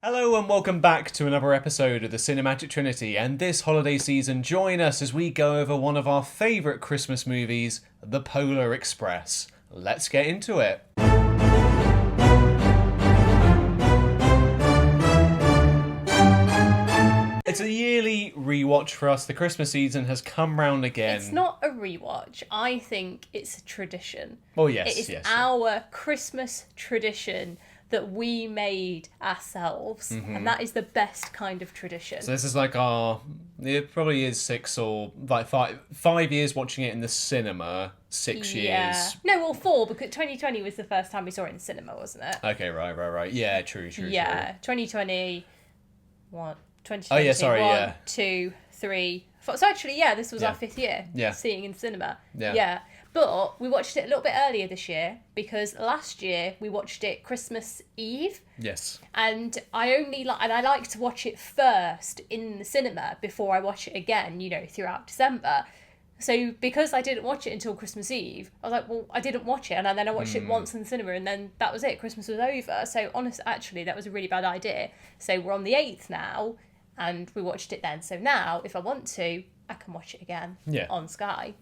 Hello and welcome back to another episode of the Cinematic Trinity, and this holiday season join us as we go over one of our favourite Christmas movies, The Polar Express. Let's get into it. It's a yearly rewatch for us. The Christmas season has come round again. It's not a rewatch. I think it's a tradition. Oh yes, It is yes. our Christmas tradition that we made ourselves, and that is the best kind of tradition. So this is like it probably is 6 or like 5 years watching it in the cinema, 6 years. No, well, 4, because 2020 was the first time we saw it in the cinema, wasn't it? Okay, right. Yeah, true. 2020, 2020, Oh, yeah, sorry, 1, yeah. 2, 3, 4. So actually, this was our 5th year seeing in cinema. Yeah. But we watched it a little bit earlier this year because last year we watched it Christmas Eve. Yes. And I like to watch it first in the cinema before I watch it again, throughout December. So because I didn't watch it until Christmas Eve, I was like, well, I didn't watch it, and then I watched it once in the cinema, and then that was it. Christmas was over. So actually, that was a really bad idea. So we're on the 8th now, and we watched it then. So now, if I want to, I can watch it again on Sky,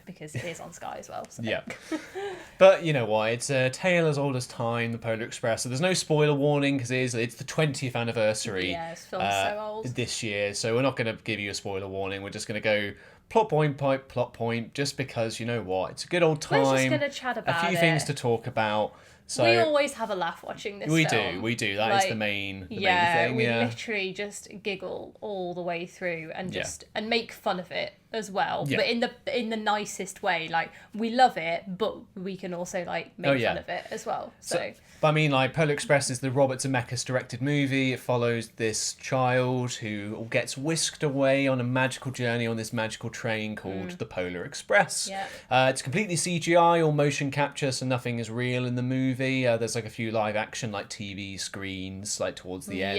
because it is on Sky as well. So. Yeah. But you know what? It's a tale as old as time, The Polar Express. So there's no spoiler warning because it's the 20th anniversary. Yeah, this film's so old. This year. So we're not going to give you a spoiler warning. We're just going to go plot point, just because, you know what? It's a good old time. We're just going to chat about it. A few things to talk about. So we always have a laugh watching this film. We do. That is the main thing. We literally just giggle all the way through and and make fun of it as well. Yeah. But in the nicest way. Like, we love it, but we can also make fun of it as well. So but I mean, Polar Express is the Robert Zemeckis directed movie. It follows this child who gets whisked away on a magical journey on this magical train called the Polar Express. Yeah. It's completely CGI or motion capture, so nothing is real in the movie. There's a few live action TV screens towards the end.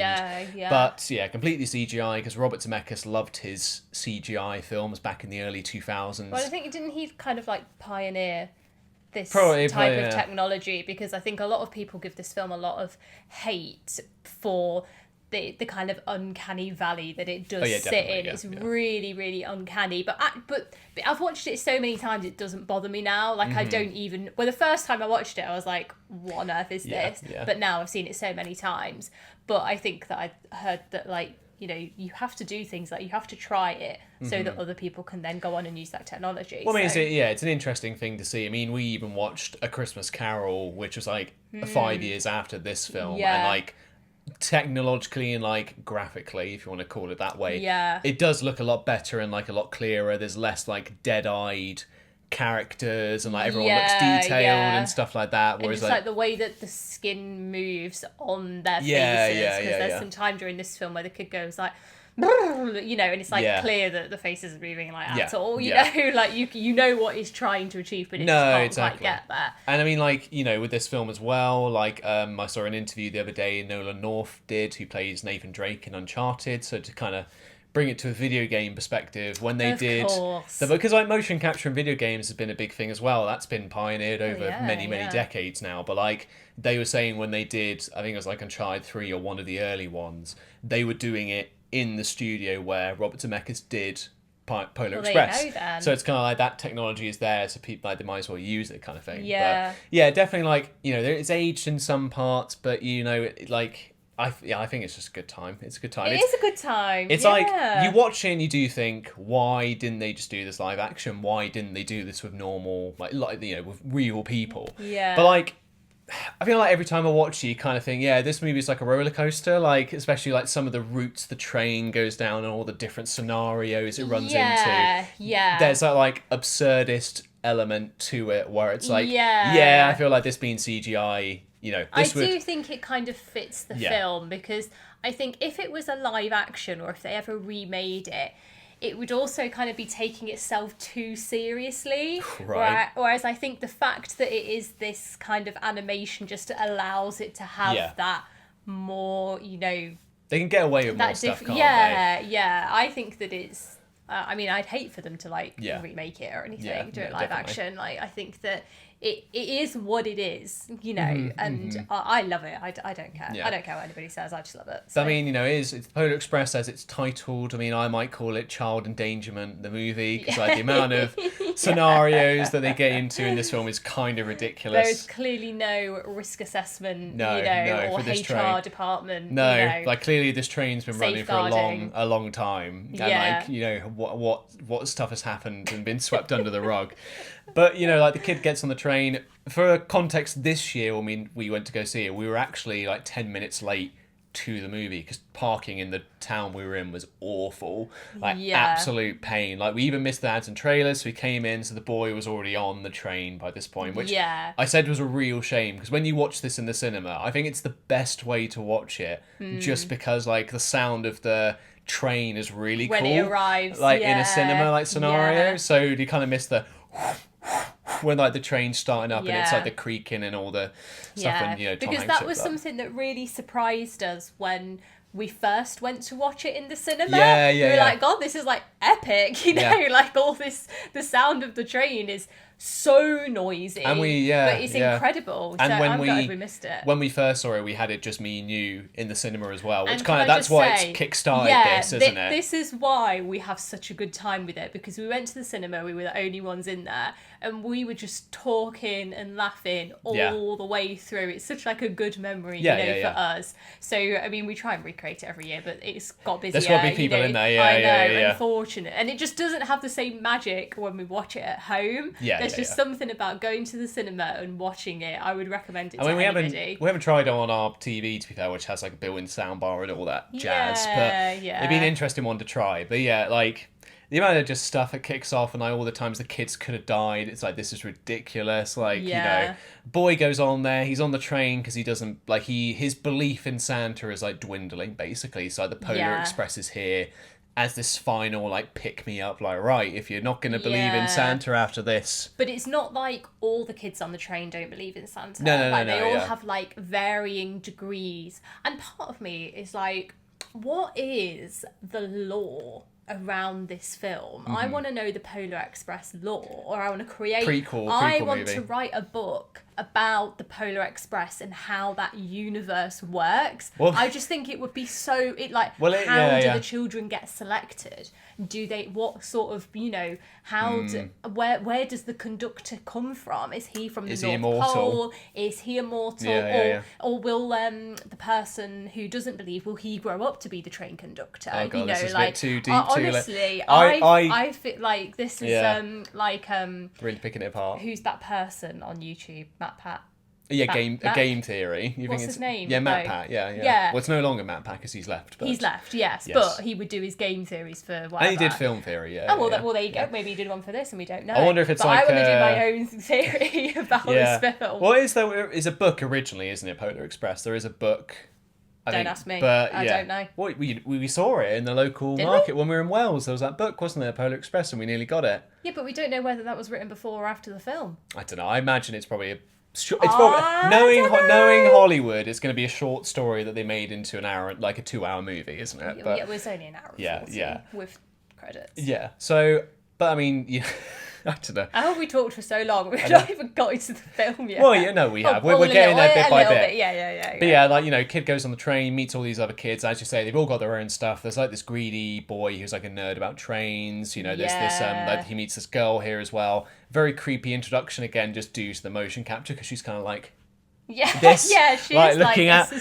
Yeah. But completely CGI because Robert Zemeckis loved his CGI films back in the early 2000s. Well, I think didn't he kind of pioneer this Probably, type of technology, because I think a lot of people give this film a lot of hate for the kind of uncanny valley that it does sit in. It's really, really uncanny. But I've watched it so many times it doesn't bother me now. I don't even... Well, the first time I watched it, I was like, what on earth is this? Yeah. But now I've seen it so many times. But I think that I heard that, you have to do things you have to try it so that other people can then go on and use that technology. Well, I mean, it's an interesting thing to see. I mean, we even watched A Christmas Carol, which was 5 years after this film, and technologically and graphically, if you want to call it that way, it does look a lot better and a lot clearer. There's less dead-eyed characters and everyone looks detailed and stuff like that, whereas and just the way that the skin moves on their faces, because there's some time during this film where the kid goes and it's clear that the faces are moving at all, you know what he's trying to achieve, but it just can't quite get there. And I mean, with this film as well, I saw an interview the other day Nolan North did, who plays Nathan Drake in Uncharted, so to kind of bring it to a video game perspective, when they because motion capture in video games has been a big thing as well. That's been pioneered over many decades now. But they were saying when they did, I think it was Uncharted 3 or one of the early ones, they were doing it in the studio where Robert Zemeckis did Polar Express. You know, then. So it's kind of that technology is there, so people they might as well use it, kind of thing. Yeah. But definitely it's aged in some parts, but I think it's just a good time. It's a good time. It is a good time. It's you watch it and you do think, why didn't they just do this live action? Why didn't they do this with normal, with real people? Yeah. But I feel every time I watch it, you kind of think, this movie is like a roller coaster. Especially some of the routes the train goes down and all the different scenarios it runs into. Yeah. There's that absurdist element to it where it's I feel like this being CGI. I do think it kind of fits the film, because I think if it was a live action or if they ever remade it, it would also kind of be taking itself too seriously. Right. Whereas I think the fact that it is this kind of animation just allows it to have that more, They can get away with more stuff, can't they? Yeah. I think that it's I mean, I'd hate for them to like remake it or anything, do it live action. Like, I think that it is what it is, you know, and I love it. I don't care. I don't care what anybody says. I just love it. So. I mean, you know, it's Polar Express as it's titled. I mean, I might call it child endangerment, the movie, because like the amount of scenarios that they get into in this film is kind of ridiculous. There's clearly no risk assessment, or for this HR train. department. No, like clearly this train's been running for a long time, and like, you know, what stuff has happened and been swept under the rug. But, you know, like the kid gets on the train. For context, this year when we went to go see it, we were actually like 10 minutes late to the movie because parking in the town we were in was awful. Like, absolute pain. Like, we even missed the ads and trailers, so we came in, so the boy was already on the train by this point, which I said was a real shame, because when you watch this in the cinema, I think it's the best way to watch it, just because, like, the sound of the train is really when cool. When it arrives, like, in a cinema, like, scenario. So you kind of miss the... when like the train's starting up and it's like the creaking and all the stuff, and you know, Tom because Hanks that was something that really surprised us when we first went to watch it in the cinema. We were like, God, this is like epic, you know, like all this, the sound of the train is so noisy, and but it's incredible. And so I'm glad we missed it. When we first saw it, we had it just me and you in the cinema as well, which kind of that's why it's kickstarted this, isn't it? This is why we have such a good time with it, because we went to the cinema, we were the only ones in there, and we were just talking and laughing all the way through. It's such like a good memory, for us. So I mean, we try and recreate it every year, but it's got busier. There's got to be people in there, I know, unfortunate, and it just doesn't have the same magic when we watch it at home. There's just something about going to the cinema and watching it. I would recommend it to anybody. We haven't tried it on our TV, to be fair, which has like a built-in soundbar and all that jazz. But it'd be an interesting one to try. But yeah, like the amount of just stuff it kicks off, and like all the times the kids could have died. It's like, this is ridiculous. Like, you know, boy goes on there. He's on the train because he doesn't like his belief in Santa is like dwindling basically. So like, the Polar Express is here as this final, like, pick-me-up, like, right, if you're not going to believe in Santa after this... But it's not like all the kids on the train don't believe in Santa. No, they all have, like, varying degrees. And part of me is like, what is the lore around this film? I want to know the Polar Express lore, or I want to create... Prequel I want movie. to write a book about the Polar Express and how that universe works. Well, I just think it would be so... how do the children get selected? Do they... What sort of, you know... Where does the conductor come from? Is he from the North Pole? Is he immortal? Or will the person who doesn't believe, will he grow up to be the train conductor? Oh God, you know, this is like, a bit too deep. Honestly, I feel like this is really picking it apart. Who's that person on YouTube? Matt Pat. Yeah, game theory. What's his name? Yeah, Matt Pat. Yeah. Well, it's no longer Matt Pat because he's left. But... He's left, yes, but he would do his game theories for whatever. And he did film theory, yeah. Oh, well, there you go. Maybe he did one for this and we don't know. I wonder if it's I want to do my own theory about this film. Well, is a book originally, isn't it, Polar Express? There is a book. Don't ask me. But, I don't know. Well, we saw it in the local market when we were in Wales. There was that book, wasn't there, Polar Express, and we nearly got it. Yeah, but we don't know whether that was written before or after the film. I don't know. I imagine it's probably knowing Hollywood, it's going to be a short story that they made into an hour, like a 2-hour movie, isn't it? But, it was only an hour. Yeah. With credits. Yeah. So, but I mean, I don't know. How have we talked for so long? We've not even got into the film yet. Well, we have. We're getting there bit by bit. Yeah. But yeah, like, you know, kid goes on the train, meets all these other kids. As you say, they've all got their own stuff. There's like this greedy boy who's like a nerd about trains. You know, there's this like, he meets this girl here as well. Very creepy introduction again, just due to the motion capture, because she's kind of like this, she's like looking at him.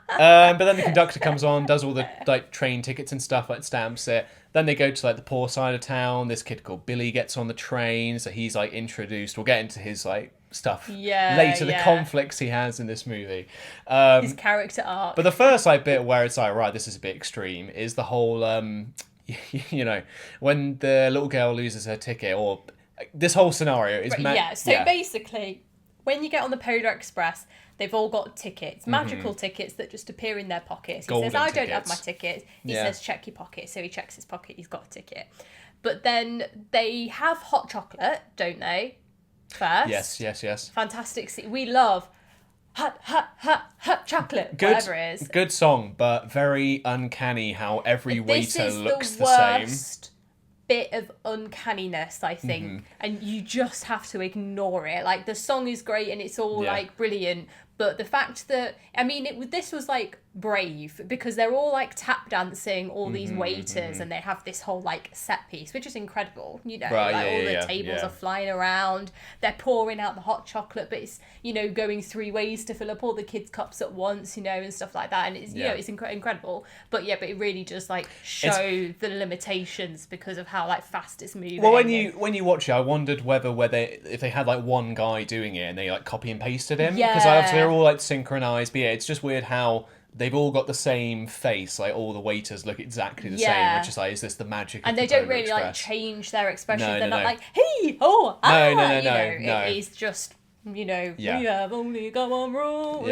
But then the conductor comes on, does all the like train tickets and stuff, like stamps it. Then they go to like the poor side of town. This kid called Billy gets on the train, so he's like introduced. We'll get into his like stuff later, the conflicts he has in this movie. His character arc. But the first like bit where it's like, right, this is a bit extreme, is the whole you know, when the little girl loses her ticket, or this whole scenario is basically, when you get on the Polar Express, they've all got tickets, magical tickets that just appear in their pockets. He says, I don't have my ticket. He says, check your pocket. So he checks his pocket, he's got a ticket. But then they have hot chocolate, don't they? First. Yes. Fantastic. We love hot hot chocolate, whatever it is. Good song, but very uncanny how every waiter looks the same. Bit of uncanniness, I think, and you just have to ignore it. Like, the song is great and it's all like brilliant, but the fact that, I mean, this was like brave, because they're all like tap dancing, all these waiters, and they have this whole like set piece, which is incredible, you know, right, like all the tables are flying around, they're pouring out the hot chocolate, but it's, you know, going 3 ways to fill up all the kids' cups at once, you know, and stuff like that, and it's, you know, it's incredible, but it really does like show the limitations because of how like fast it's moving. Well, when you watch it, I wondered if they had like one guy doing it and they like copy and pasted him, because obviously they're all like synchronized, but it's just weird how they've all got the same face, like all the waiters look exactly the same, which is like, is this the magic of and they don't really Express? Like change their expression. They're not like, hey, no. It is just, you know, we have only got one rule,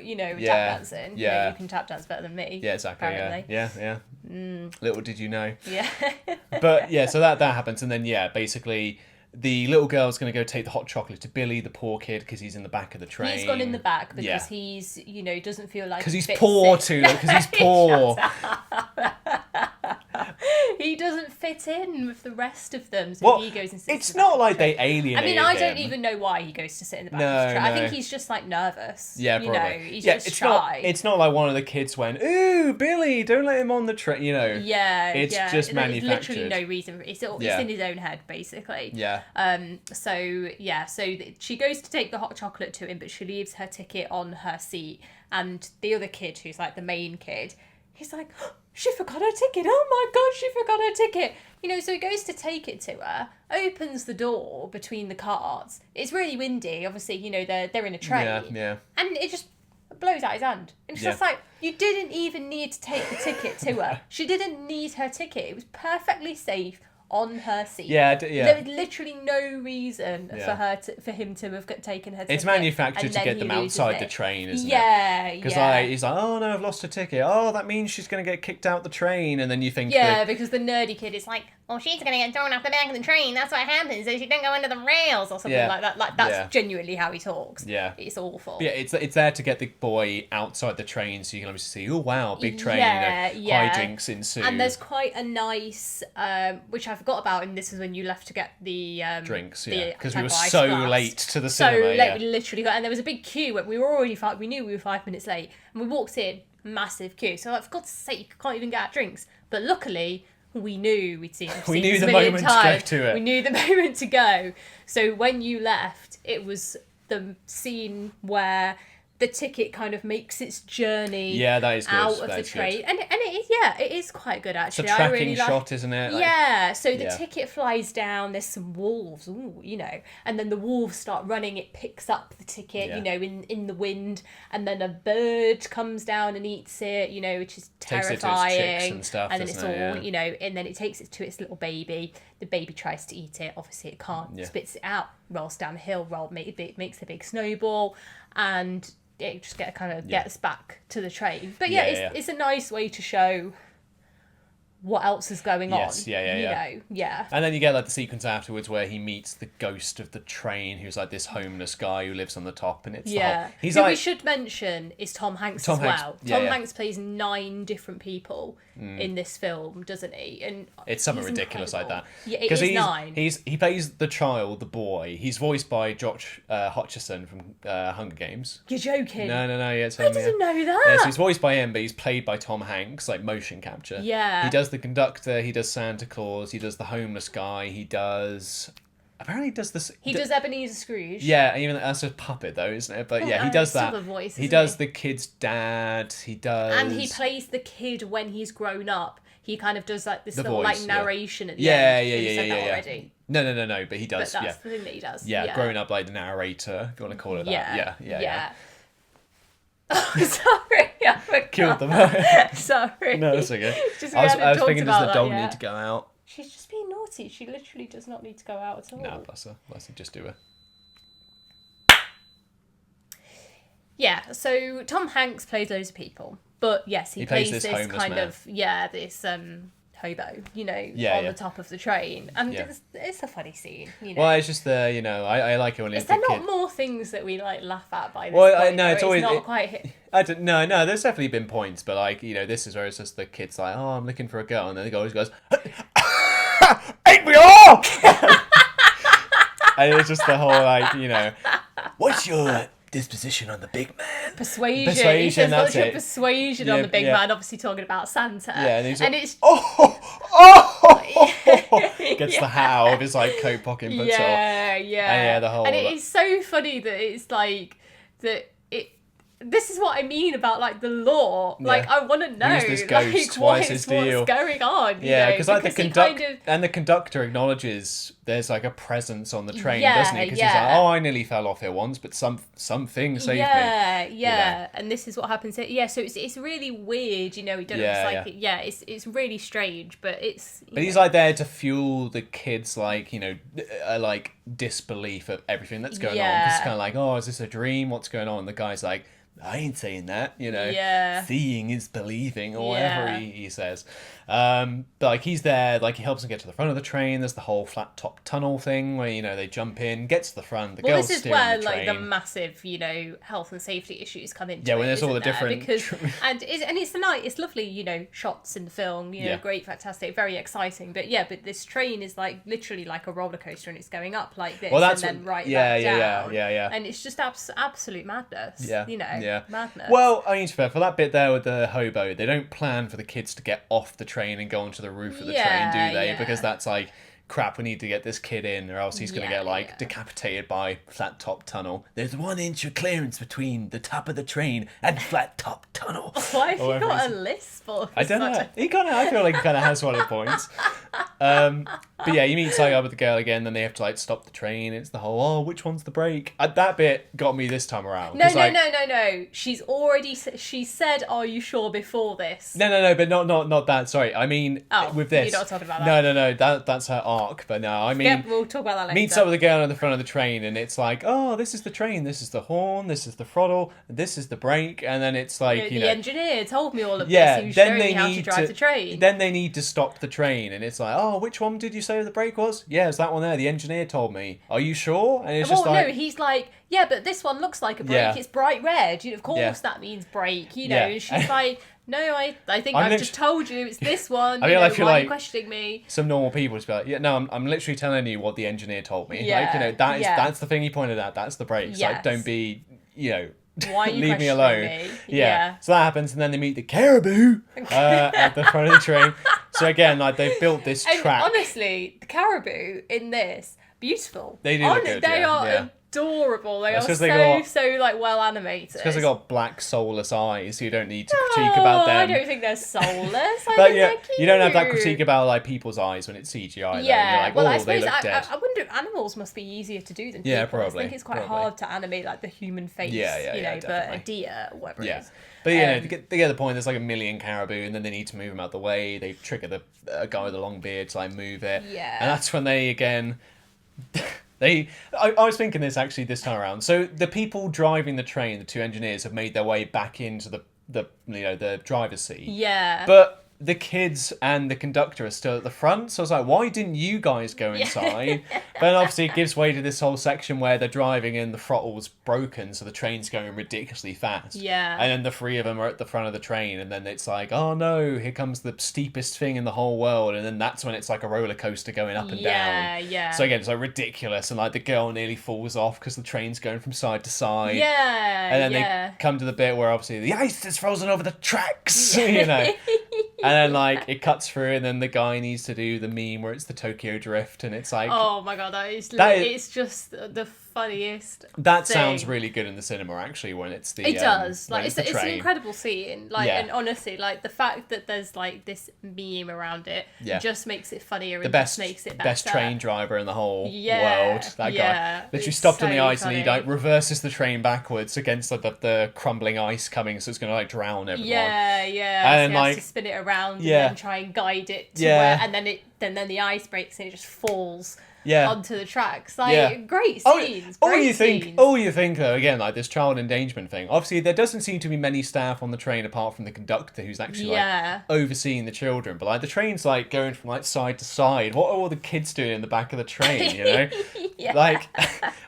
you know, tap dancing. You know, you can tap dance better than me. Yeah, exactly. Apparently. Yeah. Little did you know. Yeah. But so that happens, and then basically the little girl's going to go take the hot chocolate to Billy, the poor kid, because he's in the back of the train. He's gone in the back because he's, you know, doesn't feel like... Because he's poor, too. Because he's poor. He doesn't fit in with the rest of them, so he goes and sits. It's not like they alienate him. I don't even know why he goes to sit in the back of the train. I think he's just like nervous. Yeah, probably. You know, he's just shy. It's not like one of the kids went, "Ooh, Billy, don't let him on the train." You know. Yeah. It's just manufactured. There's literally no reason. It's in his own head, basically. Yeah. So she goes to take the hot chocolate to him, but she leaves her ticket on her seat, and the other kid, who's like the main kid, he's like, oh, she forgot her ticket. Oh my God, she forgot her ticket. You know, so he goes to take it to her, opens the door between the carts. It's really windy. Obviously, you know, they're in a train. Yeah. And it just blows out his hand. And it's just like, you didn't even need to take the ticket to her. She didn't need her ticket. It was perfectly safe on her seat. There was literally no reason for him to have taken her ticket. It's manufactured to get them outside the train, isn't it? Yeah. Because he's like, oh no, I've lost her ticket. Oh, that means she's going to get kicked out the train. And then you think... Yeah, because the nerdy kid is like, oh, she's going to get thrown off the back of the train. That's what happens. So she don't go under the rails or something like that. Like, that's genuinely how he talks. Yeah. It's awful. But it's there to get the boy outside the train so you can obviously see, oh wow, big train, hijinks ensue. And there's quite a nice, which I forgot about, and this is when you left to get the... drinks, because we were so late to the cinema. So late, we literally got... And there was a big queue. We were already... We knew we were 5 minutes late. And we walked in, massive queue. So like, for God's sake, can't even get our drinks. But luckily... We knew we'd seen it. We knew the moment to go to it. We knew the moment to go. So when you left, it was the scene where the ticket kind of makes its journey that is good. out of the train. And it is quite good, actually. It's a tracking shot, isn't it? Like, so the ticket flies down, there's some wolves, you know, and then the wolves start running, it picks up the ticket, you know, in the wind, and then a bird comes down and eats it, you know, which is terrifying. Takes it to its chicks and stuff, and then it's all, you know, and then it takes it to its little baby. The baby tries to eat it, obviously it can't, spits it out, rolls down the hill, makes a big snowball, and it just gets back to the train. But it's a nice way to show what else is going on. You know, And then you get like the sequence afterwards where he meets the ghost of the train, who's like this homeless guy who lives on the top, and it's he's who we should mention is Tom Hanks as well. Tom Hanks plays 9 different people in this film, doesn't he? And it's something ridiculous incredible. like that. Yeah, it is 9. He plays the child, the boy. He's voiced by Josh Hutcherson from Hunger Games. You're joking? No. Yeah, it's I didn't know that. Yeah, so he's voiced by him, but he's played by Tom Hanks, like motion capture. Yeah. He does the conductor, he does Santa Claus, he does the homeless guy, he does this. He does Ebenezer Scrooge. Yeah, even that's a puppet though, isn't it? But he does that. Voice, he does the kid's dad. He does, and he plays the kid when he's grown up. He kind of does like this little voice, like narration at the end. Yeah. Already. No. But he does. But that's the thing that he does. Yeah, growing up like the narrator, if you want to call it that. Yeah. Oh, sorry, I forgot. Killed them. Sorry. No, that's okay. I was thinking, does the dog need to go out? She's just being naughty. She literally does not need to go out at all. No, bless her. Just do her. Yeah, so Tom Hanks plays loads of people. But yes, he plays this kind man. of, this hobo, on yeah. the top of the train. And Yeah. it's a funny scene, Well, it's just I like it when Is it's there the not kid. more things that we laugh at by this Well, point? no, it's always not quite hit. I don't no. There's definitely been points, but this is where it's just the kid's like, oh, I'm looking for a girl, and then the guy always goes, ain't we all? And it's just the whole what's your disposition on the big man? Persuasion. Persuasion, He says, that's what's your it. persuasion on the big man? Obviously talking about Santa. Yeah, and he's like, it's gets the hat out of his coat pocket and puts it on. Yeah. And the whole. And it is so funny that it's like that. This is what I mean about the law. I want to know Who's this ghost? What's his deal? What's going on? Yeah, because the conductor acknowledges there's a presence on the train, doesn't he? Because he's like, oh, I nearly fell off here once, but something saved me. Yeah. And this is what happens here. Yeah, so it's really weird. He don't. It's really strange, but it's. But he's there to fuel the kids' disbelief of everything that's going on. Because it's kind of oh, is this a dream? What's going on? And the guy's like, I ain't saying that, seeing is believing, or whatever he says. But he's there, he helps them get to the front of the train. There's the whole flat top tunnel thing where, they jump in, get to the front, the girl's steering the train. This is where, the massive, health and safety issues come into it. Yeah, when there's all the different... and it's lovely, shots in the film, great, fantastic, very exciting. But this train is, literally like a roller coaster, and it's going up like this, and then back down. Yeah. And it's just absolute madness, madness. Well, I mean, for that bit there with the hobo, they don't plan for the kids to get off the train and go onto the roof of the train, do they? Because that's crap, we need to get this kid in, or else he's going to get decapitated by flat top tunnel. There's 1 inch of clearance between the top of the train and flat top tunnel. Why have you got a lisp? I don't know. I feel like he kind of has one of the points. But yeah, you meet up with the girl again, then they have to stop the train. It's the whole, which one's the brake? That bit got me this time around. No. She's already she said, "Are you sure?" before this. No, but not that. Sorry, I mean with this. You're not talking about that. No. That's her arc. But no, I mean. Yeah, we'll talk about that later. Meets up with the girl at the front of the train, and it's oh, this is the train, this is the horn, this is the throttle, this is the brake, and then it's the engineer told me all of this. He was showing me how to drive the train. Then they need to stop the train, and it's oh, which one did you say the brake was? Yeah, it's that one there. The engineer told me. Are you sure? And it's no, he's yeah, but this one looks like a brake. Yeah. It's bright red. Of course that means brake. And she's no, I think I've just told you it's this one. I feel why are you questioning me? Some normal people just be yeah, no, I'm literally telling you what the engineer told me. That's the thing he pointed out. That's the brakes. Yes. Don't be, why are you leave me alone. Me? Yeah. So that happens, and then they meet the caribou at the front of the train. So again, they've built this track. Honestly, the caribou in this, beautiful. They do look good. They are adorable. They are so well animated. It's because they got black soulless eyes, so you don't need to critique about them. I don't think they're soulless. But you don't have that critique about people's eyes when it's CGI. Yeah, though. I suppose they look dead. I wonder if animals must be easier to do than people. Yeah, probably. I think it's quite hard to animate the human face. But a deer or whatever it is. But they get the point. There's a million caribou, and then they need to move them out the way. They trigger a guy with a long beard to move it. Yeah, and that's when they again. I was thinking this actually this time around. So the people driving the train, the 2 engineers, have made their way back into the driver's seat. Yeah. But the kids and the conductor are still at the front. So I was like, why didn't you guys go inside? But obviously it gives way to this whole section where they're driving and the throttle's broken, so the train's going ridiculously fast. Yeah. And then the 3 of them are at the front of the train, and then it's oh no, here comes the steepest thing in the whole world, and then that's when it's a roller coaster going up and down. Yeah. So again, it's ridiculous, and the girl nearly falls off because the train's going from side to side. Yeah. And then they come to the bit where obviously the ice is frozen over the tracks, And then it cuts through, and then the guy needs to do the meme where it's the Tokyo Drift, and it's oh my god, it's just the funniest. That thing. Sounds really good in the cinema actually when it's the. It does. It's an incredible scene. And honestly, the fact that there's this meme around it just makes it funnier. And just makes it better. Best train driver in the whole world. That guy literally stopped on the ice, funny. And he reverses the train backwards against the crumbling ice coming, so it's going to drown everyone. Yeah. And so he has to spin it around and then try and guide it to where, and then the ice breaks and it just falls onto the tracks. Like, great scenes. All you think though, again, like this child endangerment thing. Obviously, there doesn't seem to be many staff on the train apart from the conductor, who's actually like overseeing the children. But like the train's like going from like side to side. What are all the kids doing in the back of the train? You know, like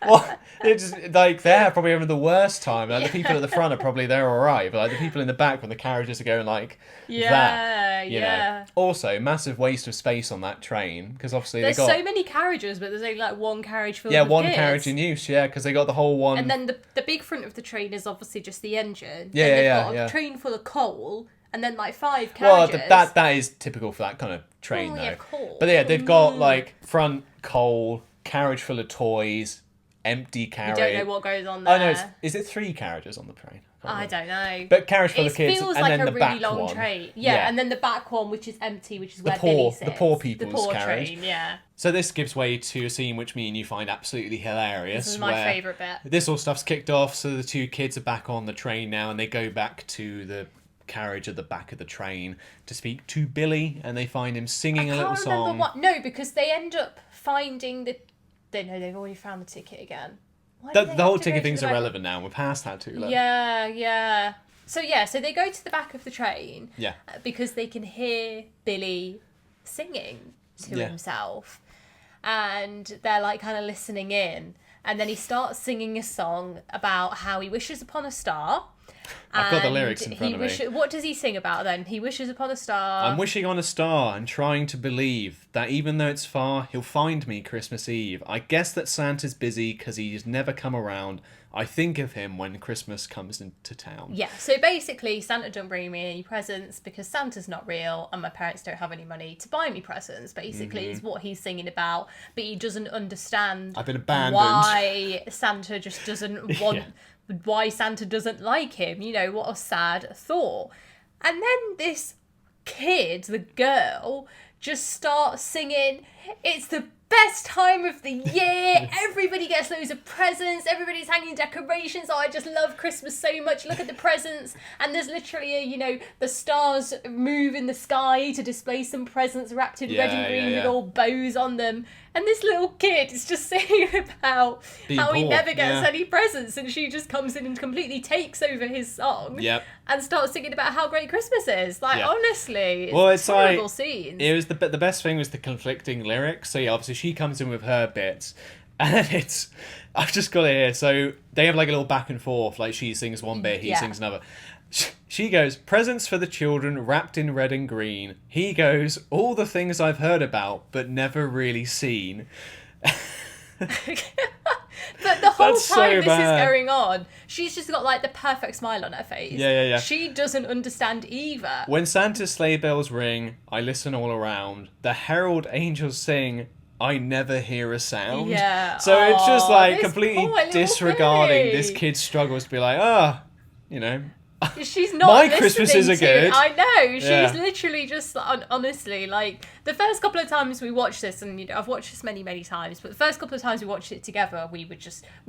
what? It's like they're probably having the worst time. Like the people at the front are probably there all right, but like the people in the back when the carriages are going like that. You know. Also, massive waste of space on that train because obviously there's so many carriages, but there's only like one carriage filled with one kids. Carriage in use, because they got the whole one. And then the big front of the train is obviously just the engine. Yeah, and they've got a train full of coal, and then like 5 carriages. Well, that is typical for that kind of train, though. Yeah, cool. But yeah, they've got like front coal, carriage full of toys, empty carriage. You don't know what goes on there. Oh no, is it 3 carriages on the train? I don't know. But carriage full of kids, feels and like then a the really back long one. train. Yeah, and then the back one, which is empty, which is where poor, Billy sits. the poor people's carriage. Train, yeah. So this gives way to a scene which me and you find absolutely hilarious. This is my favourite bit. This all stuff's kicked off, so the 2 kids are back on the train now, and they go back to the carriage at the back of the train to speak to Billy, and they find him singing a little song. No, because they end up finding they've already found the ticket again. The whole ticket thing's irrelevant now. We're past that too. Yeah. So they go to the back of the train. Yeah. Because they can hear Billy singing to himself, and they're like kind of listening in, and then he starts singing a song about how he wishes upon a star. I've got the lyrics in front of me. What does he sing about then? He wishes upon a star. I'm wishing on a star and trying to believe that even though it's far, he'll find me Christmas Eve. I guess that Santa's busy because he's never come around. I think of him when Christmas comes into town. Yeah, so basically Santa don't bring me any presents because Santa's not real and my parents don't have any money to buy me presents, basically, is what he's singing about. But he doesn't understand I've been abandoned. Why Santa just doesn't want... why Santa doesn't like him. You know, what a sad thought. And then this kid, the girl, just starts singing, "It's the best time of the year. Everybody gets loads of presents. Everybody's hanging decorations. Oh, I just love Christmas so much. Look at the presents." And there's literally the stars move in the sky to display some presents wrapped in red and green with all bows on them. And this little kid is just singing about how he never gets any presents, and she just comes in and completely takes over his song and starts singing about how great Christmas is. Like, honestly, it's horrible scenes. It was the best thing was the conflicting lyrics. So obviously she comes in with her bits, and I've just got it here. So they have like a little back and forth. Like she sings one bit, he sings another. She goes, "Presents for the children wrapped in red and green." He goes, "All the things I've heard about but never really seen." But the whole time this is going on, she's just got like the perfect smile on her face. Yeah. She doesn't understand either. When Santa's sleigh bells ring, I listen all around. The herald angels sing, I never hear a sound. Yeah. So it's just like completely disregarding this kid's struggles to be like, she's not my Christmases are good. I know. She's literally just, honestly, like, the first couple of times we watched this, and I've watched this many, many times, but the first couple of times we watched it together, we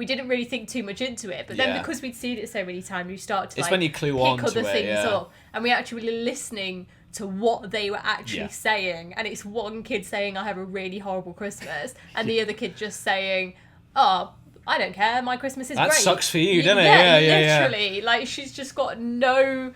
didn't really think too much into it. But then because we'd seen it so many times, we start to, it's when you clue on pick to other things it, up. And we actually were listening to what they were actually saying. And it's one kid saying, "I have a really horrible Christmas," and the other kid just saying, "Oh, I don't care, my Christmas is great." That sucks for you, doesn't it? Yeah, literally. Like, she's just got no,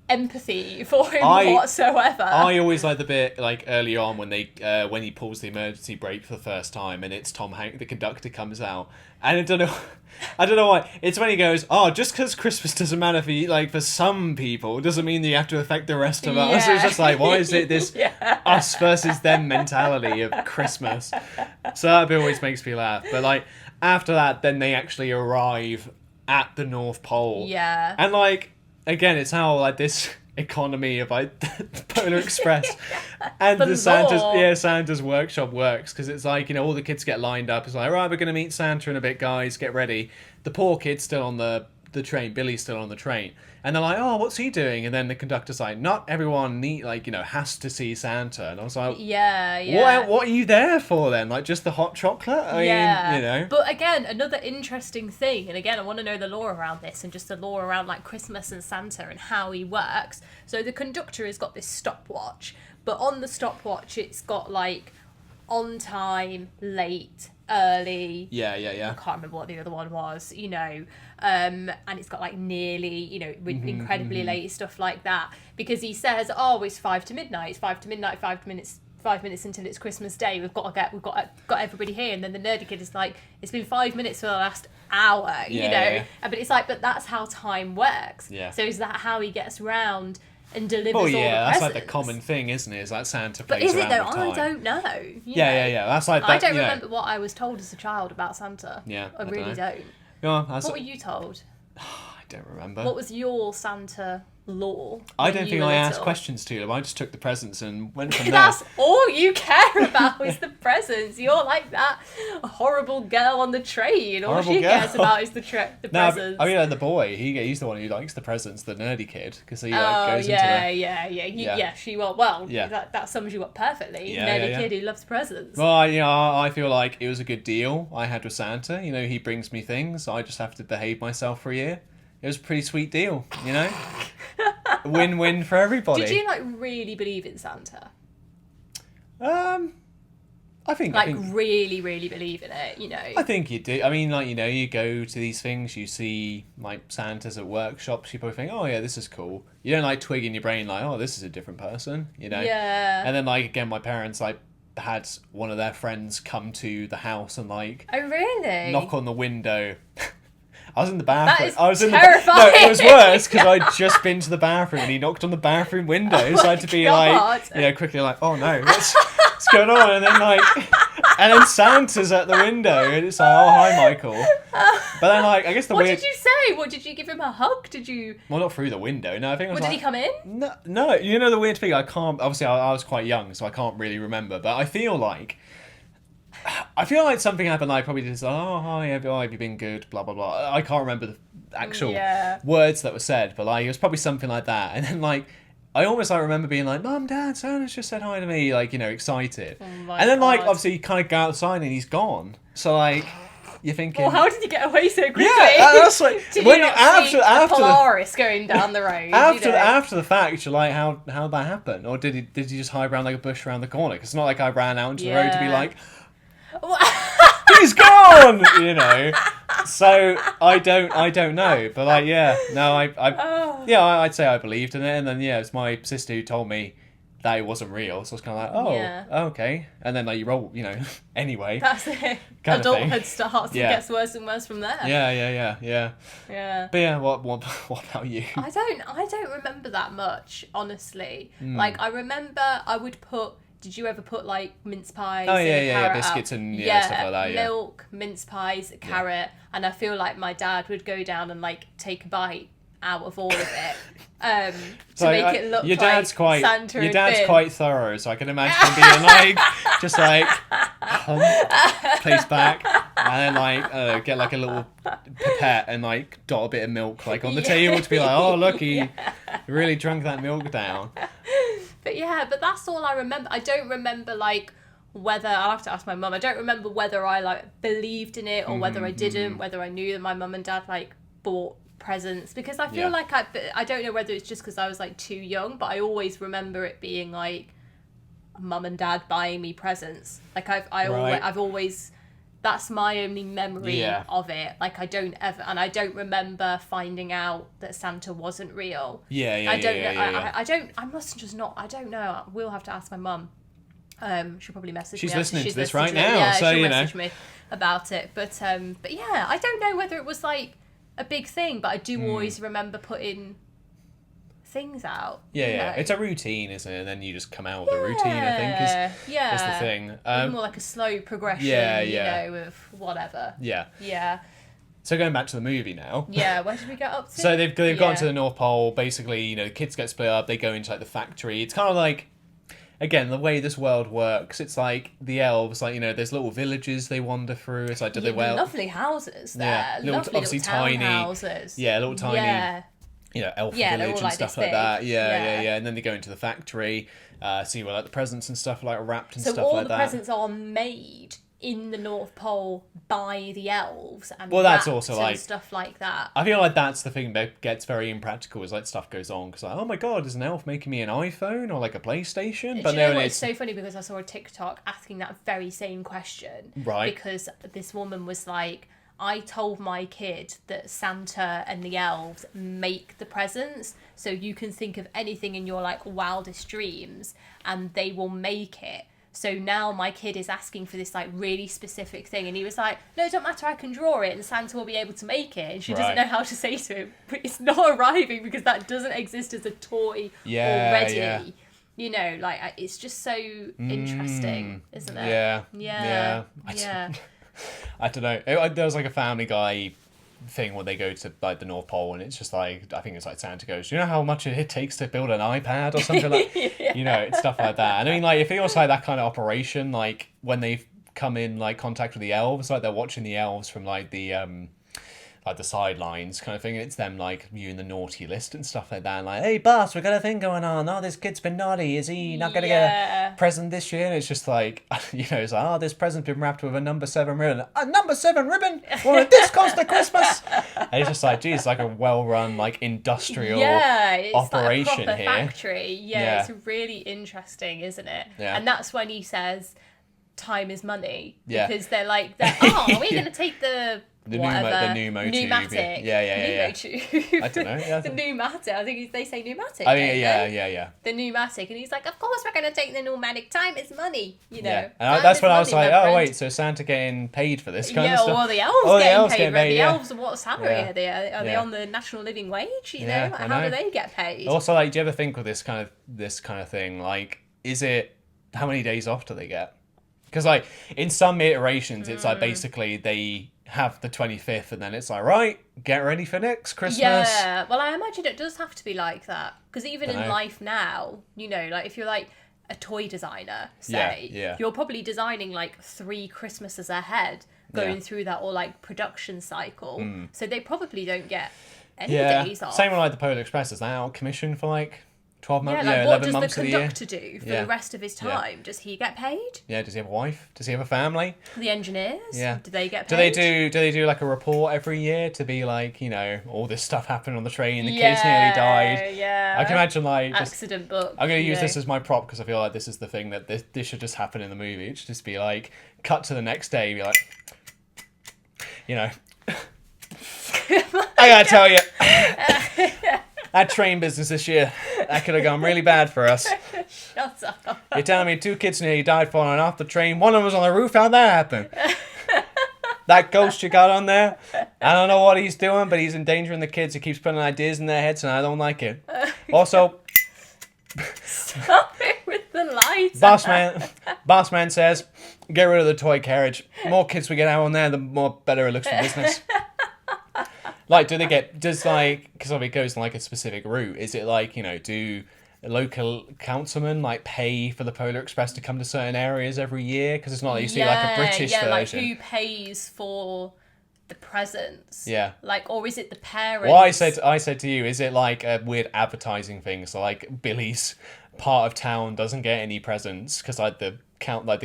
empathy for him whatsoever. I always like the bit, like, early on when when he pulls the emergency brake for the first time, and it's Tom Hanks, the conductor, comes out. And I don't know why. It's when he goes, "Oh, just because Christmas doesn't matter for you, like, for some people, doesn't mean that you have to affect the rest of us." It's just like, why is it this us versus them mentality of Christmas? So that bit always makes me laugh. But, like, after that, then they actually arrive at the North Pole. Yeah. And, like, again, it's how, like, this economy of, like, the Polar Express and the Santa's workshop works, because it's like, all the kids get lined up. It's like, right, we're going to meet Santa in a bit, guys, get ready. The poor kid's still on the train. Billy's still on the train. And they're like, "Oh, what's he doing?" And then the conductor's like, "Not everyone has to see Santa." And I was like, What are you there for then? Like, just the hot chocolate? I mean, But again, another interesting thing, and again, I want to know the lore around this and just the lore around, like, Christmas and Santa and how he works. So the conductor has got this stopwatch, but on the stopwatch it's got, like, on time, late, early. Yeah. I can't remember what the other one was, you know. And it's got like nearly, you know, incredibly late, stuff like that. Because he says, oh, it's 5 to midnight. It's 5 to midnight, 5 minutes until it's Christmas Day. We've got everybody here. And then the nerdy kid is like, it's been 5 minutes for the last hour, you know. Yeah. But it's like, but that's how time works. Yeah. So is that how he gets round and delivers all the presents? That's like the presents? common thing, isn't it? Is like Santa But plays is it around though? with time. I don't know. Yeah. That's like that. I don't remember what I was told as a child about Santa. Yeah, I really don't. What What were you told? I don't remember. What was your Santa lore? I don't think I asked questions to them. I just took the presents and went from there. That's all you care about is the presents. You're like that horrible girl on the train. All Horrible she girl. cares about is the presents. I mean, the boy, he's the one who likes the presents, the nerdy kid, because he goes yeah. She Yeah. that sums you up perfectly. Yeah, Nerdy kid who loves presents. Well, I feel like it was a good deal I had with Santa. You know, he brings me things. I just have to behave myself for a year. It was a pretty sweet deal, you know? Win-win for everybody. Did you really believe in Santa? I think Really, really believe in it, you know? I think you do. I mean, you go to these things, you see, Santas at workshops, you probably think, oh, yeah, this is cool. You don't, twig in your brain, oh, this is a different person, you know? Yeah. And then, again, my parents, had one of their friends come to the house and, Oh, really? knock on the window. I was in the bathroom. That is terrifying. No, it was worse because I'd just been to the bathroom and he knocked on the bathroom window. So I had to be quickly oh no, what's going on? And then and then Santa's at the window and it's oh hi Michael. But then I guess What did you say? What did you give him a hug? Did you? Well, not through the window. No, I think. Did he come in? No. You know the weird thing. I can't. Obviously, I was quite young, so I can't really remember. But I feel like something happened. I probably just have you been good? Blah blah blah. I can't remember the actual words that were said, but it was probably something like that. And then I almost remember being like, Mum, Dad, Santa's just said hi to me, excited. Oh and then God. obviously you kind of go outside and he's gone. So you're thinking, well, how did you get away so quickly? Yeah, that's Did when you not see after a Polaris going down the road? after the fact, you're like, how that happen? Or did he just hide around like a bush around the corner? Because it's not like I ran out into the road to be like, he's gone, you know. So I don't know, but I'd say I believed in it, and then it's my sister who told me that it wasn't real, so I was kind of like, okay, and then you roll, anyway. That's it. Adulthood starts and gets worse and worse from there. Yeah. But what about you? I don't remember that much, honestly. I remember I would put. Did you ever put mince pies? Oh yeah, biscuits and stuff like that. Yeah, milk, mince pies, carrot, and I feel like my dad would go down and take a bite out of all of it to make it look your dad's like Santa your dad's been. quite thorough, so I can imagine him being just place back and then get a little pipette and dot a bit of milk on the table to be oh look he really drunk that milk down. But that's all I remember. I don't remember whether I'll have to ask my mum. I don't remember whether I believed in it or whether I didn't. Whether I knew that my mum and dad bought presents, because I feel I don't know whether it's just because I was too young, but I always remember it being mum and dad buying me presents. I've always. That's my only memory of it. I don't remember finding out that Santa wasn't real. I don't know. I must just not. I don't know. We'll have to ask my mum. She'll probably message me. She's listening to this right now, now, so she'll message me about it. But I don't know whether it was a big thing, but I do always remember putting things out. Yeah. It's a routine, isn't it? And then you just come out of the routine, I think, is the thing. More a slow progression, of whatever. Yeah. So going back to the movie now. Yeah, where did we get up to? So they've gone to the North Pole. Basically, the kids get split up. They go into the factory. It's kind of again, the way this world works. It's the elves. There's little villages they wander through. It's do they lovely houses there. Yeah, obviously tiny houses. Yeah, little tiny. Yeah. Elf village and stuff like that. Yeah. And then they go into the factory, see where the presents and stuff wrapped and stuff like that. So all the presents are made in the North Pole by the elves and that's wrapped also and like stuff like that. I feel like that's the thing that gets very impractical as like stuff goes on, because like, oh my god, is an elf making me an iPhone or like a PlayStation? But Do you know no, what? it's It's so funny because I saw a TikTok asking that very same question. Right. Because this woman was like, I told my kid that Santa and the elves make the presents, so you can think of anything in your like wildest dreams and they will make it. So now my kid is asking for this like really specific thing, and he was like, no, it don't matter, I can draw it and Santa will be able to make it. And she doesn't know how to say to him, but it's not arriving because that doesn't exist as a toy already. Yeah. You know, like, it's just so interesting, isn't it? Yeah. I don't know. There was like a Family Guy thing where they go to like the North Pole, and it's just like, I think it's like Santa goes, do you know how much it takes to build an iPad or something like you know, it's stuff like that. And I mean, like, it feels like that kind of operation, like when they've come in like contact with the elves, like they're watching the elves from like the sidelines kind of thing, and it's them like viewing the naughty list and stuff like that, and like, hey boss, we got a thing going on, oh, this kid's been naughty, is he not gonna get a present this year? And it's just like, you know, it's like, oh, this present's been wrapped with a number 7 ribbon. A number 7 ribbon? Well, this cost of Christmas. And it's just like, geez, like a well-run like industrial it's operation like a proper here. factory. It's really interesting, isn't it? And that's when he says time is money, because they're like, oh, we're gonna take the pneumatic. Yeah. Pneumotube. I don't know. The pneumatic. I think they say pneumatic. I mean, yeah. The pneumatic, and he's like, of course we're going to take the pneumatic. Time is money, you know. Yeah. And that's when I was like, oh wait, so Santa getting paid for this kind of stuff? Or the elves getting paid. The yeah. elves, what salary are they? Are they on the national living wage? You know, how do they get paid? Also, like, do you ever think with this kind of thing, like, how many days off do they get? Because like in some iterations, it's like basically they have the 25th, and then it's like, right, get ready for next Christmas. Yeah, well, I imagine it does have to be like that, because even in life now, you know, like if you're like a toy designer, say, you're probably designing like 3 Christmases ahead, going through that or like production cycle. So they probably don't get any days off. Same with like the Polar Express. Is that out of commission for like 12 months? Yeah, like, 11 months what of the year? does the conductor do for the rest of his time? Does he get paid? Yeah, does he have a wife? Does he have a family? The engineers? Yeah. Do they get paid? Do they do like a report every year to be like, you know, all this stuff happened on the train, the kids nearly died? Yeah. I can imagine like accident book. I'm going to use this as my prop because I feel like this is the thing that this should just happen in the movie. It should just be like, cut to the next day, be like, you know, I gotta tell you, that train business this year, that could have gone really bad for us. Shut up. You're telling me 2 kids nearly died falling off the train. One of them was on the roof. How'd that happen? That ghost you got on there, I don't know what he's doing, but he's endangering the kids. He keeps putting ideas in their heads, and I don't like it. Also, stop it with the lights. Boss man says, get rid of the toy carriage. The more kids we get out on there, the more better it looks for business. Like, because it goes in like a specific route. Is it like, you know, do local councilmen like pay for the Polar Express to come to certain areas every year? Because it's not like you see like a British version. Like who pays for the presents? Yeah. Like, or is it the parents? Well, I said to you, is it like a weird advertising thing? So like Billy's part of town doesn't get any presents because like the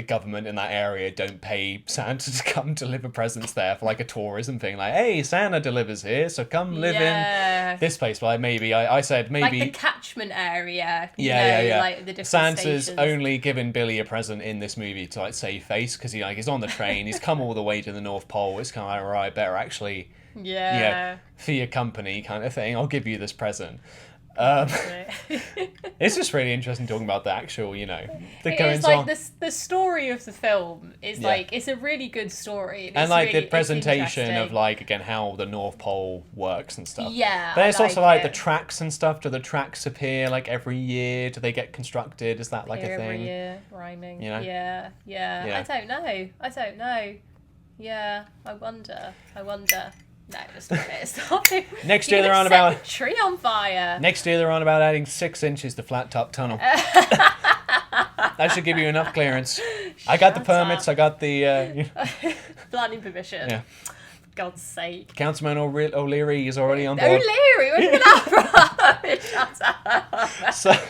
government in that area don't pay Santa to come deliver presents there for like a tourism thing. Like, hey, Santa delivers here, so come live in this place. But like, maybe I said maybe like the catchment area. Yeah. Like the different Santa's stations. only given Billy a present in this movie to like save face because he's on the train. He's come all the way to the North Pole. It's kind of like, right, better actually, for your company kind of thing. I'll give you this present. It's just really interesting talking about the actual, you know, the goings on. The story of the film is like, it's a really good story. And like the presentation of like, again, how the North Pole works and stuff. Yeah. But it's also like the tracks and stuff. Do the tracks appear like every year? Do they get constructed? Is that like a thing? Every year, rhyming. You know? Yeah. I don't know. Yeah, I wonder. No, stop it. Next year they're on about a tree on fire. Next year they're on about adding 6 inches to flat top tunnel. That should give you enough clearance. I got the permits. I got the planning permission. Yeah. For God's sake. Councilman O'Leary is already on board. O'Leary, where'd you get that from? Shut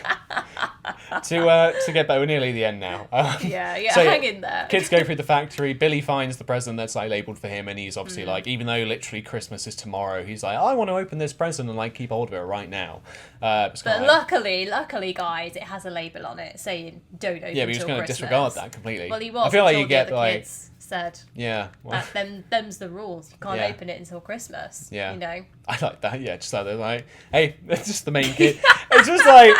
up. to get back, we're nearly the end now. Hang in there. Kids go through the factory. Billy finds the present that's like labelled for him, and he's obviously like, even though literally Christmas is tomorrow, he's like, I want to open this present and like keep hold of it right now. But luckily, guys, it has a label on it saying don't open. Yeah, but he was going to disregard that completely. Well, he was. I feel like you get the like. Kids said, yeah, well, them's the rules. You can't open it until Christmas. Yeah, you know. I like that. Yeah, just like they're like, hey, it's just the main kid. It's just like,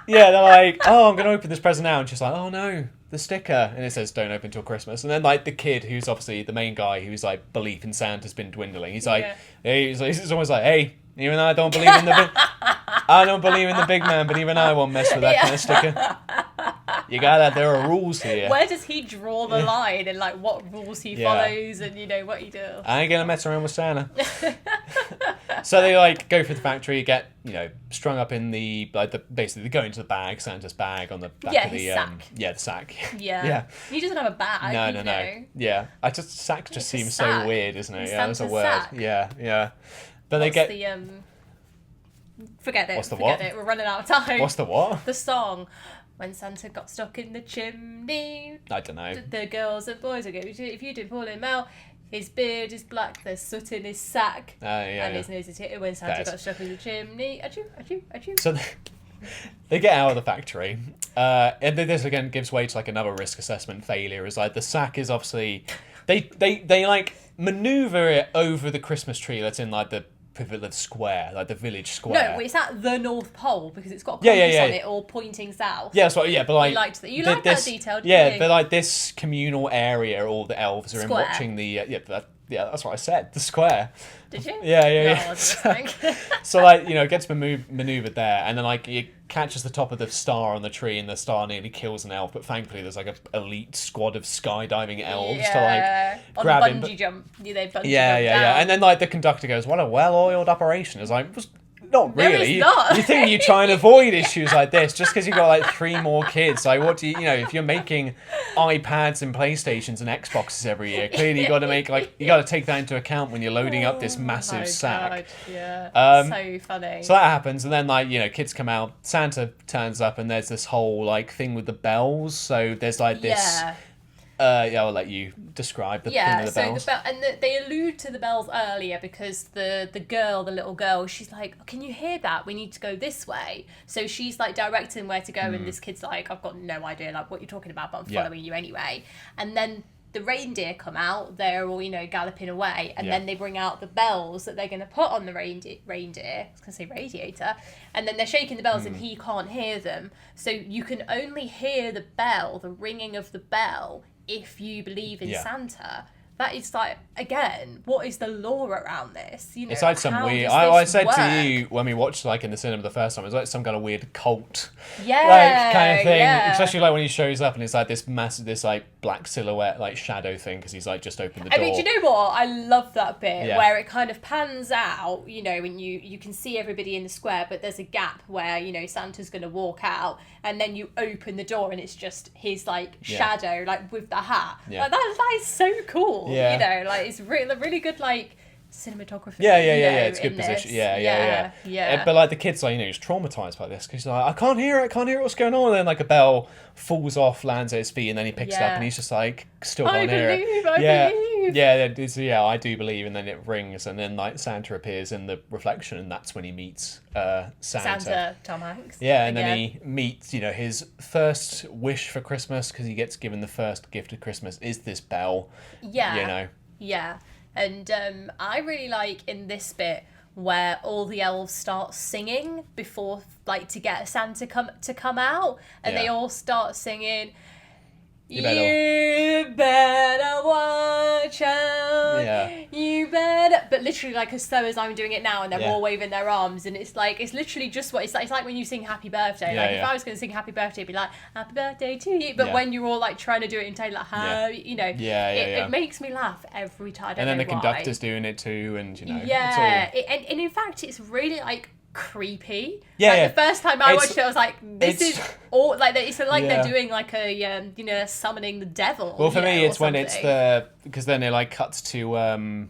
yeah, they're like, oh, I'm gonna open this present now, and she's like, oh no, the sticker, and it says don't open till Christmas. And then like the kid, who's obviously the main guy, who's like belief in Santa's been dwindling. He's like, he's almost like, hey, even though I don't believe in the big man, but even I won't mess with that kind of sticker. There are rules here. Where does he draw the line and like what rules he follows and what he does? I ain't gonna mess around with Santa. So they like go through the factory, get strung up in the basically they go into the bag, Santa's bag on the back of the sack. The sack. Yeah. He doesn't have a bag. No. Yeah, sack just seems so weird, isn't it? Santa's that's a word. Sack. Yeah. But they get forget it. What's the forget what? It. We're running out of time. What's the what? The song. When Santa got stuck in the chimney. I don't know. The girls and boys would go, if you didn't pull him out, his beard is black, there's soot in his sack. And his nose is hit when Santa got stuck in the chimney. Achoo. So they get out of the factory. And then this again gives way to like another risk assessment failure. Is like the sack is obviously they like maneuver it over the Christmas tree that's in like the square, like the village square. No, it's at the North Pole because it's got a compass on it all pointing south. Yeah, so but like you liked that detail, didn't you? But like this communal area, all the elves are in watching the that's what I said, the square. Did you? Yeah. So like it gets maneuvered there, and then like it catches the top of the star on the tree, and the star nearly kills an elf. But thankfully, there's like a elite squad of skydiving elves to like grab him. On bungee jump, they bungee jump down. And then like the conductor goes, "What a well-oiled operation!" It's like. Not really. No, it's not. You think you try and avoid issues like this just because you've got like 3 more kids. Like, what do if you're making iPads and PlayStations and Xboxes every year, clearly you got to take that into account when you're loading up this massive sack. God, yeah. So funny. So that happens, and then kids come out. Santa turns up, and there's this whole like thing with the bells. So there's like this. Yeah. I'll let you describe the thing with the bells. They allude to the bells earlier because the little girl, she's like, oh, can you hear that? We need to go this way. So she's like directing where to go, and this kid's like, I've got no idea like what you're talking about, but I'm following you anyway. And then the reindeer come out, they're all, galloping away, and then they bring out the bells that they're going to put on the reindeer. I was going to say radiator. And then they're shaking the bells and he can't hear them. So you can only hear the bell, the ringing of the bell, if you believe in Santa. That is like, again, what is the lore around this? It's like some weird. I said to you when we watched like in the cinema the first time, it was like some kind of weird cult, kind of thing. Yeah. Especially like when he shows up and it's like this massive, this like black silhouette, like shadow thing because he's like just opened the door. I mean, do you know what? I love that bit where it kind of pans out. When you can see everybody in the square, but there's a gap where Santa's going to walk out, and then you open the door and it's just his like shadow, like with the hat. Yeah. Like that is so cool. Yeah. Like it's really good like cinematography. Yeah. It's good position. Yeah. But like the kid's like he's traumatized by this because he's like I can't hear it. What's going on? And then like a bell falls off, lands at his feet, and then he picks it up and he's just like still can't hear it. I believe. Yeah, I do believe. And then it rings, and then like Santa appears in the reflection, and that's when he meets Santa, Tom Hanks. Yeah, and then he meets his first wish for Christmas because he gets given the first gift of Christmas is this bell. Yeah. Yeah. And I really like in this bit where all the elves start singing before, like, to get Santa to come out, and they all start singing. You better watch out. Yeah. You better. But literally, like, as I'm doing it now, and they're all waving their arms, and it's literally just what it's like. It's like when you sing Happy Birthday. If I was going to sing Happy Birthday, it'd be like Happy Birthday to you. But when you're all like trying to do it in time, like it makes me laugh every time. And then the conductor's doing it too, and and in fact, it's really like creepy. The first time I watched it, I was like, "This is all like it's like they're doing like a summoning the devil." Well, for me, it's when it's because then it like cuts to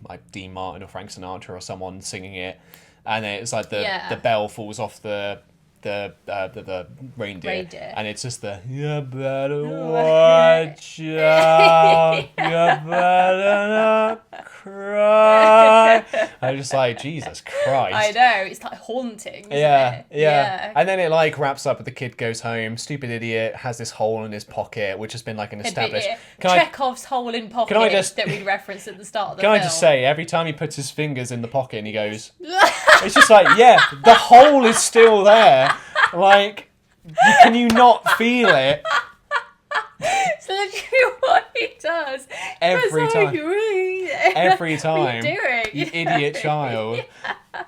like Dean Martin or Frank Sinatra or someone singing it, and it's like the bell falls off the the reindeer, and it's just the you better watch out, you better not cry. I just like, Jesus Christ. I know, it's like haunting, isn't it? Yeah. And then it like wraps up with the kid goes home, stupid idiot, has this hole in his pocket, which has been like an established... Chekhov's hole in pocket that we referenced at the start of the film. Can I just say, every time he puts his fingers in the pocket and he goes... it's just like, yeah, the hole is still there. Like, can you not feel it? It's literally what he does. Every time. Every time. What are you doing? You idiot child.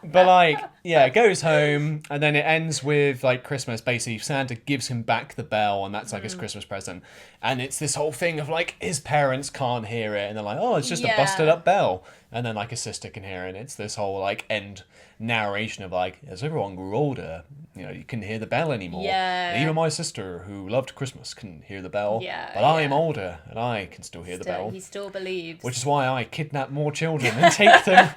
But like, yeah, it goes home and then it ends with like Christmas. Basically, Santa gives him back the bell and that's like his Christmas present. And it's this whole thing of like his parents can't hear it and they're like, oh, it's just a busted up bell. And then like his sister can hear it. And it's this whole like end narration of like, as everyone grew older, you know, you couldn't hear the bell anymore. Yeah. Even my sister, who loved Christmas, couldn't hear the bell. But I am older and I can still hear the bell. He still believes. Which is why I kidnap more children and take them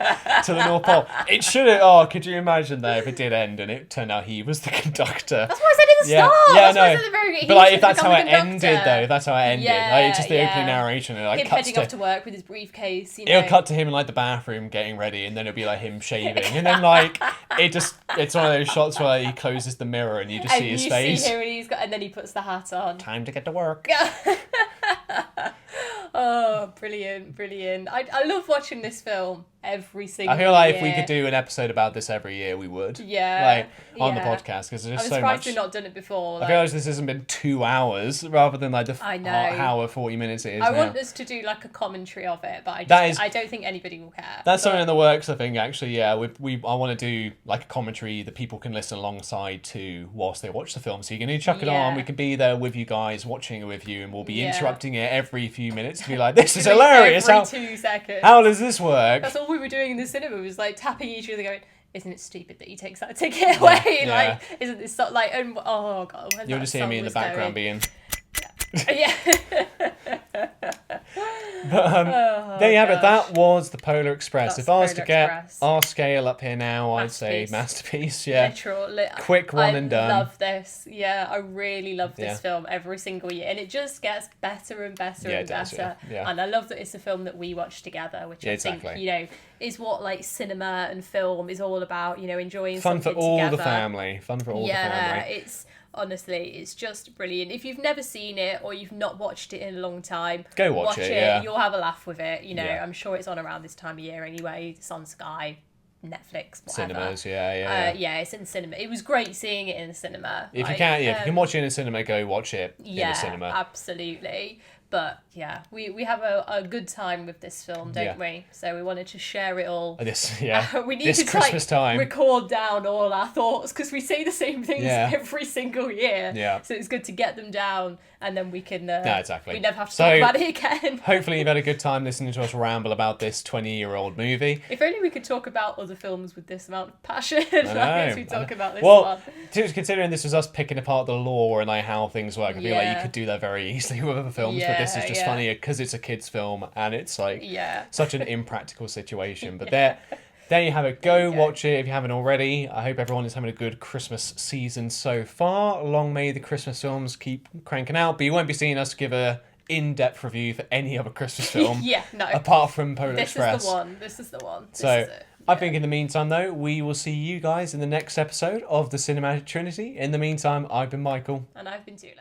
to the North Pole. It should have... Oh, could you imagine though if it did end and it turned out he was the conductor? That's what I said at the start. Yeah, that's what I said at the very beginning. But like, if that's how it ended though, if that's how it ended, like, it's just the opening narration. And, like, him heading off to work with his briefcase. You know. It'll cut to him in like the bathroom getting ready, and then it'll be like him shaving, and then like it's one of those shots where like, he closes the mirror and you just see his face. See him and then he puts the hat on. Time to get to work. Oh, brilliant. I love watching this film every single year. I feel like if we could do an episode about this every year, we would. Yeah. Like, on the podcast, because there's just so much... I'm surprised we've not done it before. I feel like this hasn't been 2 hours, rather than like the hour, 40 minutes it is I now. want us to do like a commentary of it, but I don't think anybody will care. That's something in the works, I think, actually, yeah. I want to do like a commentary that people can listen alongside to whilst they watch the film. So you can chuck it on, we can be there with you guys, watching it with you, and we'll be interrupting it every few minutes to be like, this is hilarious. Every 2 seconds. How does this work? That's all we were doing in the cinema, was like tapping each other going, isn't it stupid that he takes that ticket away? Yeah. Like, isn't this so, like, oh god, you'll just hear me in the background being... Yeah. But there you have it. That was the Polar Express. If I was to get our scale up here now, I'd say masterpiece. Yeah, quick run and done. I love this. Yeah, I really love this film every single year, and it just gets better and better and better. Yeah. And I love that it's a film that we watch together, which I think is what like cinema and film is all about. You know, enjoying fun something for all together. The family. Fun for all the family. Yeah, honestly, it's just brilliant. If you've never seen it or you've not watched it in a long time, go watch it. Yeah. You'll have a laugh with it. You know, I'm sure it's on around this time of year anyway. It's on Sky, Netflix, whatever. Cinemas, yeah. It's in cinema. It was great seeing it in the cinema. If you can watch it in the cinema, go watch it in the cinema. Absolutely. But yeah, we have a good time with this film, don't we? So we wanted to share it all. We need to Christmas time record down all our thoughts because we say the same things every single year. Yeah. So it's good to get them down, and then we can. Exactly. We never have to talk about it again. Hopefully, you've had a good time listening to us ramble about this 20-year-old movie. If only we could talk about other films with this amount of passion as we talk about this one. Considering this was us picking apart the lore and like how things work, I feel like you could do that very easily with other films. But this is just funny because it's a kids' film and it's like such an impractical situation. But there you have it. Go watch it if you haven't already. I hope everyone is having a good Christmas season so far. Long may the Christmas films keep cranking out. But you won't be seeing us give a in-depth review for any other Christmas film. Apart from Polar Express. This is the one. I think in the meantime, though, we will see you guys in the next episode of the Cinematic Trinity. In the meantime, I've been Michael. And I've been Tulip.